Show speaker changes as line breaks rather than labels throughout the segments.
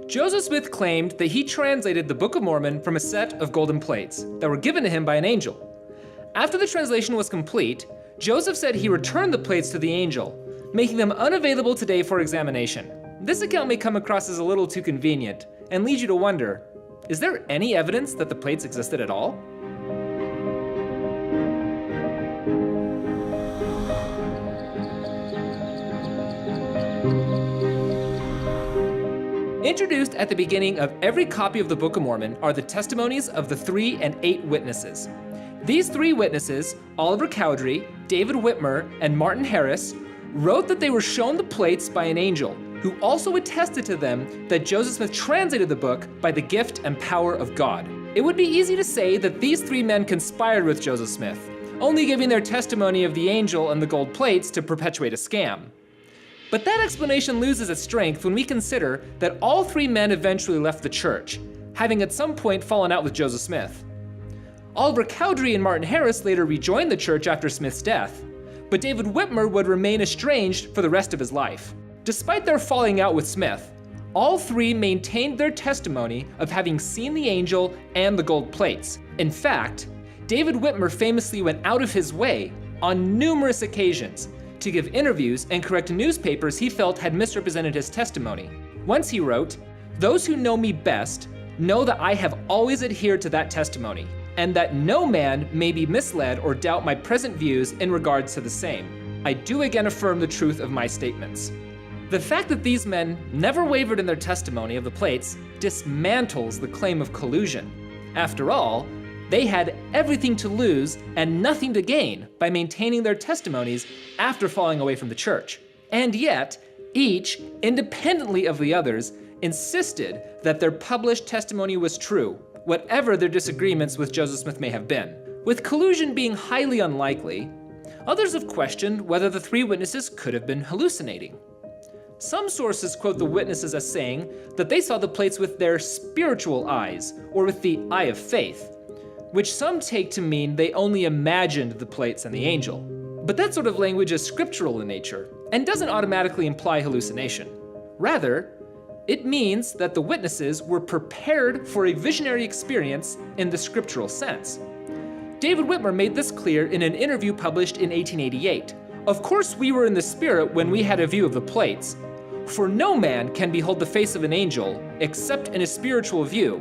Joseph Smith claimed that he translated the Book of Mormon from a set of golden plates that were given to him by an angel. After the translation was complete, Joseph said he returned the plates to the angel, making them unavailable today for examination. This account may come across as a little too convenient and lead you to wonder, is there any evidence that the plates existed at all? Introduced at the beginning of every copy of the Book of Mormon are the testimonies of the 3 and 8 witnesses. These 3 witnesses, Oliver Cowdery, David Whitmer, and Martin Harris, wrote that they were shown the plates by an angel, who also attested to them that Joseph Smith translated the book by the gift and power of God. It would be easy to say that these 3 men conspired with Joseph Smith, only giving their testimony of the angel and the gold plates to perpetuate a scam. But that explanation loses its strength when we consider that all 3 men eventually left the church, having at some point fallen out with Joseph Smith. Oliver Cowdery and Martin Harris later rejoined the church after Smith's death, but David Whitmer would remain estranged for the rest of his life. Despite their falling out with Smith, all 3 maintained their testimony of having seen the angel and the gold plates. In fact, David Whitmer famously went out of his way on numerous occasions to give interviews and correct newspapers he felt had misrepresented his testimony. Once he wrote, "Those who know me best know that I have always adhered to that testimony, and that no man may be misled or doubt my present views in regards to the same. I do again affirm the truth of my statements." The fact that these men never wavered in their testimony of the plates dismantles the claim of collusion. After all, they had everything to lose and nothing to gain by maintaining their testimonies after falling away from the church. And yet, each, independently of the others, insisted that their published testimony was true, whatever their disagreements with Joseph Smith may have been. With collusion being highly unlikely, others have questioned whether the 3 witnesses could have been hallucinating. Some sources quote the witnesses as saying that they saw the plates with their spiritual eyes, or with the eye of faith, which some take to mean they only imagined the plates and the angel. But that sort of language is scriptural in nature and doesn't automatically imply hallucination. Rather, it means that the witnesses were prepared for a visionary experience in the scriptural sense. David Whitmer made this clear in an interview published in 1888. "Of course we were in the spirit when we had a view of the plates, for no man can behold the face of an angel except in a spiritual view,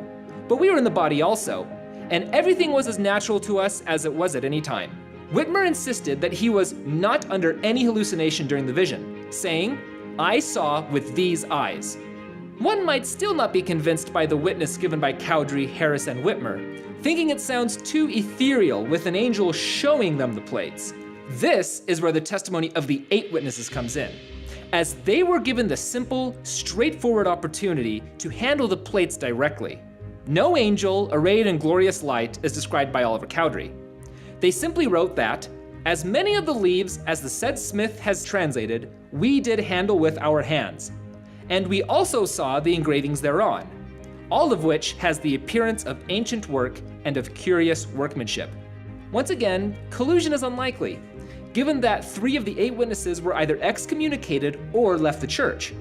but we were in the body also, and everything was as natural to us as it was at any time." Whitmer insisted that he was not under any hallucination during the vision, saying, "I saw with these eyes." One might still not be convinced by the witness given by Cowdery, Harris, and Whitmer, thinking it sounds too ethereal with an angel showing them the plates. This is where the testimony of the 8 witnesses comes in, as they were given the simple, straightforward opportunity to handle the plates directly. No angel arrayed in glorious light is described by Oliver Cowdery. They simply wrote that, "As many of the leaves as the said Smith has translated, we did handle with our hands, and we also saw the engravings thereon, all of which has the appearance of ancient work and of curious workmanship." Once again, collusion is unlikely, given that 3 of the 8 witnesses were either excommunicated or left the church.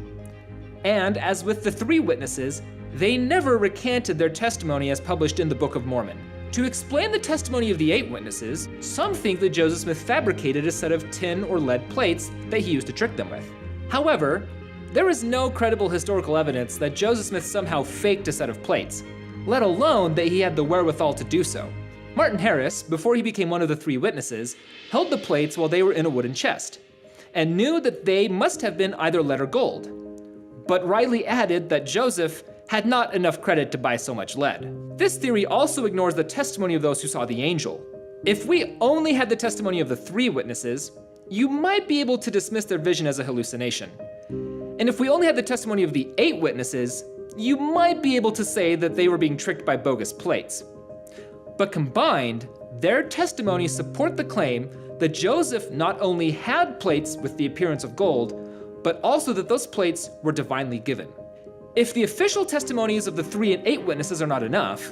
And as with the 3 witnesses, they never recanted their testimony as published in the Book of Mormon. To explain the testimony of the 8 witnesses, some think that Joseph Smith fabricated a set of tin or lead plates that he used to trick them with. However, there is no credible historical evidence that Joseph Smith somehow faked a set of plates, let alone that he had the wherewithal to do so. Martin Harris, before he became one of the 3 witnesses, held the plates while they were in a wooden chest, and knew that they must have been either lead or gold, but wryly added that Joseph had not enough credit to buy so much lead. This theory also ignores the testimony of those who saw the angel. If we only had the testimony of the 3 witnesses, you might be able to dismiss their vision as a hallucination. And if we only had the testimony of the 8 witnesses, you might be able to say that they were being tricked by bogus plates. But combined, their testimonies support the claim that Joseph not only had plates with the appearance of gold, but also that those plates were divinely given. If the official testimonies of the 3 and 8 witnesses are not enough,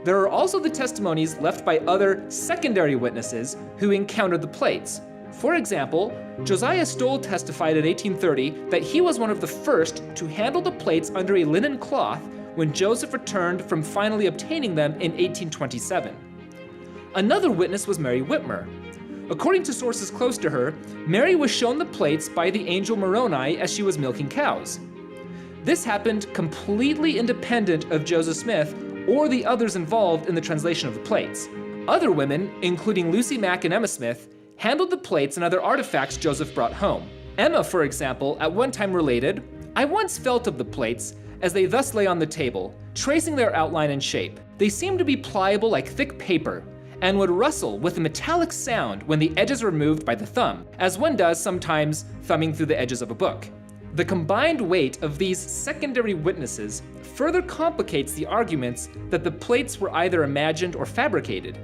there are also the testimonies left by other secondary witnesses who encountered the plates, For example, Josiah Stoll testified in 1830 that he was one of the first to handle the plates under a linen cloth when Joseph returned from finally obtaining them in 1827. Another witness was Mary Whitmer. According to sources close to her, Mary was shown the plates by the angel Moroni as she was milking cows. This happened completely independent of Joseph Smith or the others involved in the translation of the plates. Other women, including Lucy Mack and Emma Smith, handled the plates and other artifacts Joseph brought home. Emma, for example, at one time related, "I once felt of the plates as they thus lay on the table, tracing their outline and shape. They seemed to be pliable like thick paper, and would rustle with a metallic sound when the edges were moved by the thumb, as one does sometimes thumbing through the edges of a book." The combined weight of these secondary witnesses further complicates the arguments that the plates were either imagined or fabricated,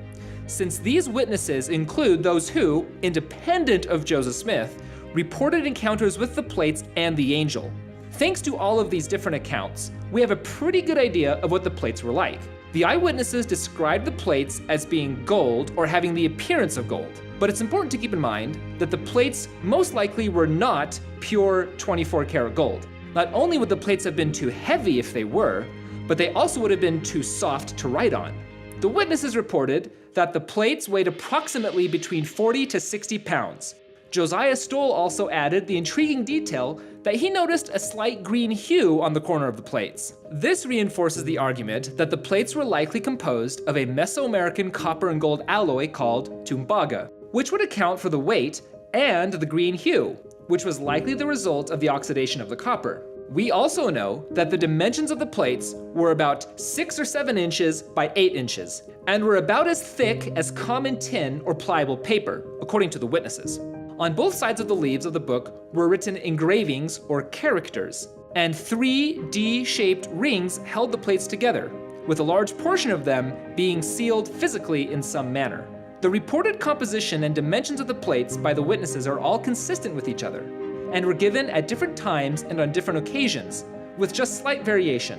since these witnesses include those who, independent of Joseph Smith, reported encounters with the plates and the angel. Thanks to all of these different accounts, we have a pretty good idea of what the plates were like. The eyewitnesses described the plates as being gold or having the appearance of gold. But it's important to keep in mind that the plates most likely were not pure 24-karat gold. Not only would the plates have been too heavy if they were, but they also would have been too soft to write on. The witnesses reported that the plates weighed approximately between 40 to 60 pounds. Josiah Stoll also added the intriguing detail that he noticed a slight green hue on the corner of the plates. This reinforces the argument that the plates were likely composed of a Mesoamerican copper and gold alloy called tumbaga, which would account for the weight and the green hue, which was likely the result of the oxidation of the copper. We also know that the dimensions of the plates were about 6 or 7 inches by 8 inches, and were about as thick as common tin or pliable paper, according to the witnesses. On both sides of the leaves of the book were written engravings or characters, and 3 D-shaped rings held the plates together, with a large portion of them being sealed physically in some manner. The reported composition and dimensions of the plates by the witnesses are all consistent with each other, and were given at different times and on different occasions, with just slight variation.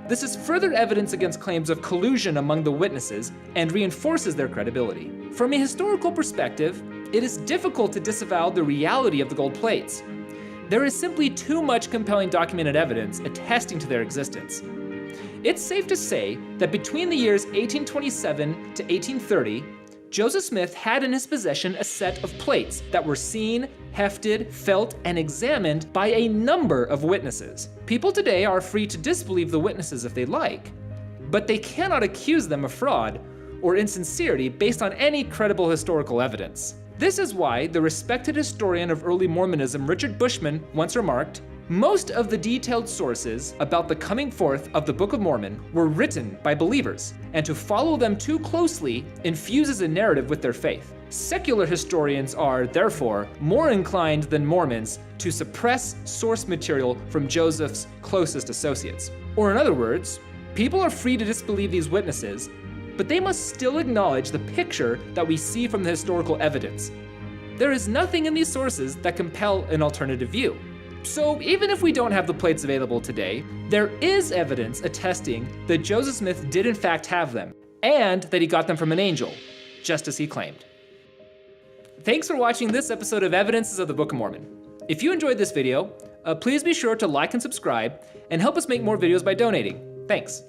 This is further evidence against claims of collusion among the witnesses and reinforces their credibility. From a historical perspective, it is difficult to disavow the reality of the gold plates. There is simply too much compelling documented evidence attesting to their existence. It's safe to say that between the years 1827 to 1830, Joseph Smith had in his possession a set of plates that were seen, hefted, felt, and examined by a number of witnesses. People today are free to disbelieve the witnesses if they like, but they cannot accuse them of fraud or insincerity based on any credible historical evidence. This is why the respected historian of early Mormonism, Richard Bushman, once remarked, "Most of the detailed sources about the coming forth of the Book of Mormon were written by believers, and to follow them too closely infuses a narrative with their faith. Secular historians are, therefore, more inclined than Mormons to suppress source material from Joseph's closest associates." Or in other words, people are free to disbelieve these witnesses, but they must still acknowledge the picture that we see from the historical evidence. There is nothing in these sources that compel an alternative view. So even if we don't have the plates available today, there is evidence attesting that Joseph Smith did in fact have them, and that he got them from an angel, just as he claimed. Thanks for watching this episode of Evidences of the Book of Mormon. If you enjoyed this video, please be sure to like and subscribe, and help us make more videos by donating. Thanks.